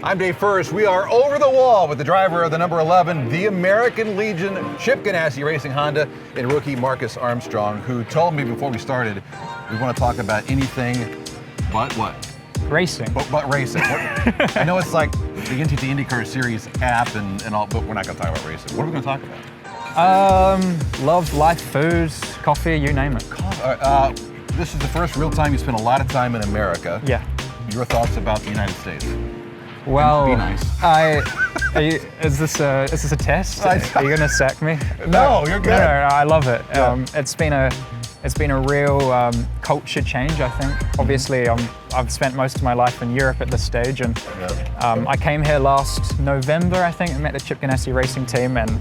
I'm Dave Furst. We are over the wall with the driver of the number 11, the American Legion Chip Ganassi Racing Honda, and rookie Marcus Armstrong, who told me before we started, we want to talk about anything but what? Racing. But racing. I know it's like the IndyCar Series app and all, but we're not going to talk about racing. What are we going to talk about? Love, life, food, coffee, you name it. This is the first real time you spent a lot of time in America. Yeah. Your thoughts about the United States? Well, be nice. Is this a test? Are you going to sack me? No, you're good. No, I love it. Yeah. It's been a real culture change, I think. Obviously, I've spent most of my life in Europe at this stage, and I came here last November, I think, and met the Chip Ganassi racing team, and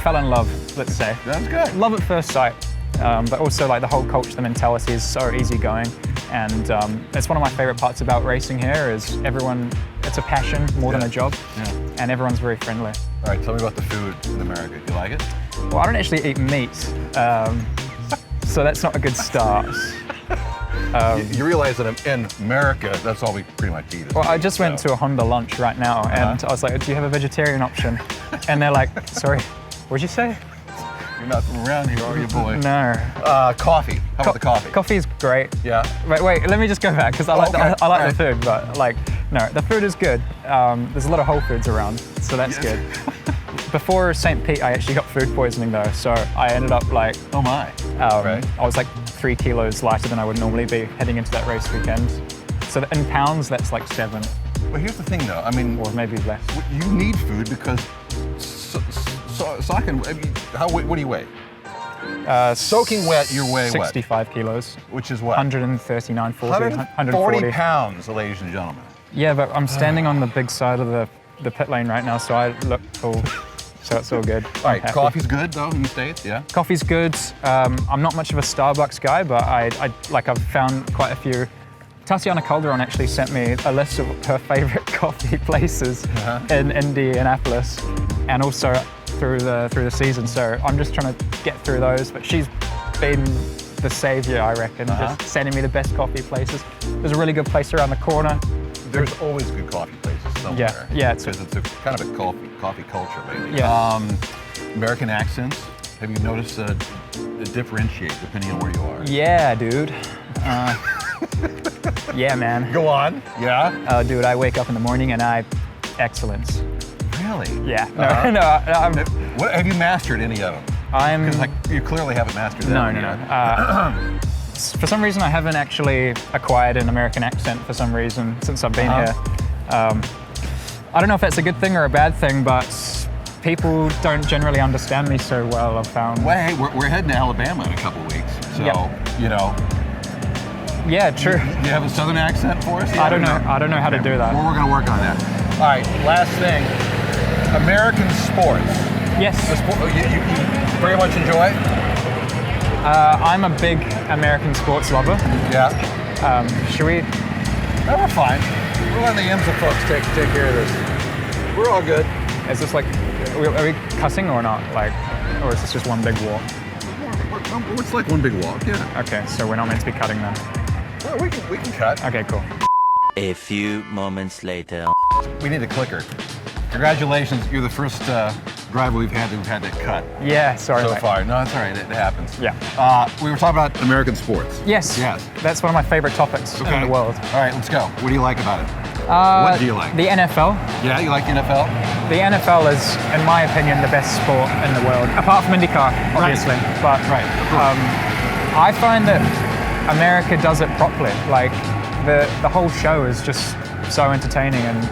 fell in love, let's say. That's good. Love at first sight, but also like the whole culture, the mentality is so easygoing, and it's one of my favorite parts about racing here is everyone, it's a passion more than a job, and everyone's very friendly. All right, tell me about the food in America. You like it? Well, I don't actually eat meat, so that's not a good start. You realize that in America, that's all we pretty much eat. Well, I just went to a Honda lunch right now, and I was like, do you have a vegetarian option? And they're like, sorry, what'd you say? You're not from around here, are you, boy? No. Coffee. How about the coffee? Coffee's great. Yeah. Wait, let me just go back, because I like the food, but like, no, the food is good. There's a lot of Whole Foods around, so that's good. Before St. Pete, I actually got food poisoning though, so I ended up like, oh my. I was like 3 kilos lighter than I would normally be heading into that race weekend. So in pounds, that's like 7. But here's the thing though, I mean, or maybe less. You need food because what do you weigh? Soaking wet, you weigh 65 kilos. Which is what? 139, 40, 140 pounds, ladies and gentlemen. Yeah, but I'm standing on the big side of the pit lane right now, so I look full. So it's all good. All right, coffee's good though in the States, yeah? Coffee's good. I'm not much of a Starbucks guy, but I've found quite a few. Tatiana Calderon actually sent me a list of her favorite coffee places in Indianapolis, and also through the season. So I'm just trying to get through those. But she's been the savior, I reckon, just sending me the best coffee places. There's a really good place around the corner. There's always good coffee places somewhere. Yeah, because it's a kind of a coffee culture lately. Yeah. American accents. Have you noticed a differentiate depending on where you are? Yeah, dude. Yeah, man. Go on. Yeah. Dude, I wake up in the morning and excellence. Really? Yeah. What have you mastered any of them? Because you clearly haven't mastered that. No. For some reason, I haven't actually acquired an American accent for some reason since I've been here. I don't know if that's a good thing or a bad thing, but people don't generally understand me so well, I've found. Well, hey, we're heading to Alabama in a couple of weeks, so, you know. Yeah, true. You have a southern accent for us? I don't know how to do that. Well, we're going to work on that. All right, last thing. American sports. Yes. The sport you very much enjoy? I'm a big American sports lover. Yeah. Should we? No, we're fine. We're letting the IMSA folks take care of this. We're all good. Is this like, are we cutting or not? Like, or is this just one big walk? It's like one big walk, yeah. Okay, so we're not meant to be cutting then. Well, we can cut. Okay, cool. A few moments later. We need a clicker. Congratulations, you're the first driver we've had to cut. Yeah, sorry. So far. No, it's all right. It happens. Yeah. We were talking about American sports. Yes. That's one of my favorite topics in the world. All right, let's go. What do you like about it? What do you like? The NFL. Yeah, you like the NFL? The NFL is, in my opinion, the best sport in the world, apart from IndyCar, obviously. Right. But I find that America does it properly. Like the whole show is just so entertaining and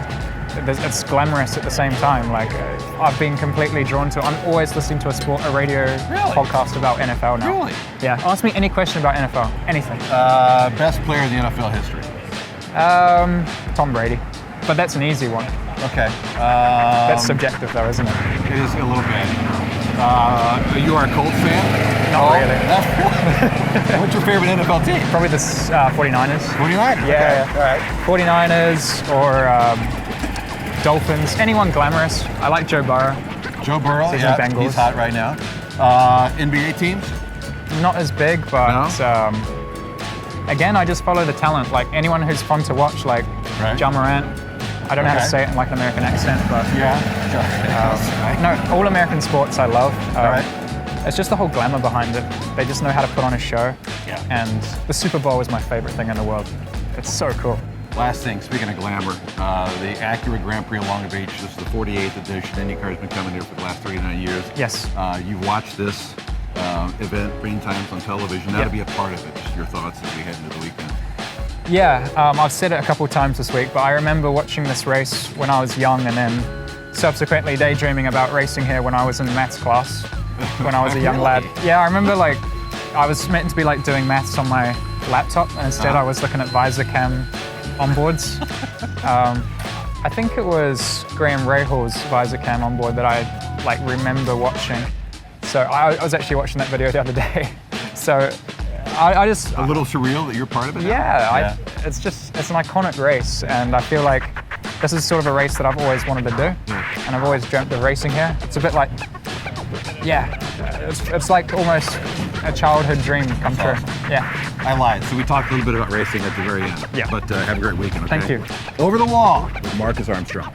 it's glamorous at the same time. Like I've been completely drawn to. I'm always listening to a radio podcast about NFL now. Really? Yeah. Ask me any question about NFL. Anything. Best player in the NFL history. Tom Brady, but that's an easy one. Okay. That's subjective though, isn't it? It is a little bit. You are a Colts fan? Not really. What's your favorite NFL team? Probably the 49ers. 49ers? Yeah. Okay. All right. 49ers or Dolphins. Anyone glamorous. I like Joe Burrow. Joe Burrow, Bengals. He's hot right now. NBA teams? Not as big, but again, I just follow the talent. Like anyone who's fun to watch, like Right. John Morant. I don't know how to Okay. say it in like an American accent, but Yeah. no, all American sports I love. All right. It's just the whole glamour behind it. They just know how to put on a show. Yeah. And the Super Bowl is my favorite thing in the world. It's so cool. Last thing, speaking of glamour, the Acura Grand Prix in Long Beach, this is the 48th edition. IndyCar has been coming here for the last 39 years. Yes. You've watched this event many times on television. Now Yep. to be a part of it, just your thoughts as we head into the weekend. Yeah, I've said it a couple of times this week, but I remember watching this race when I was young and then subsequently daydreaming about racing here when I was in maths class, when I was a young lad. Yeah, I remember like, I was meant to be like doing maths on my laptop and instead I was looking at visor cam onboards. I think it was Graham Rahal's visor cam onboard that I like remember watching. So I was actually watching that video the other day. So I just... A little surreal that you're part of it now? Yeah, it's an iconic race, and I feel like this is sort of a race that I've always wanted to do, and I've always dreamt of racing here. It's a bit like, it's like almost a childhood dream come true. Awesome. Yeah. I lied. So we talked a little bit about racing at the very end. Yeah. But have a great weekend, okay? Thank you. Over the Wall with Marcus Armstrong.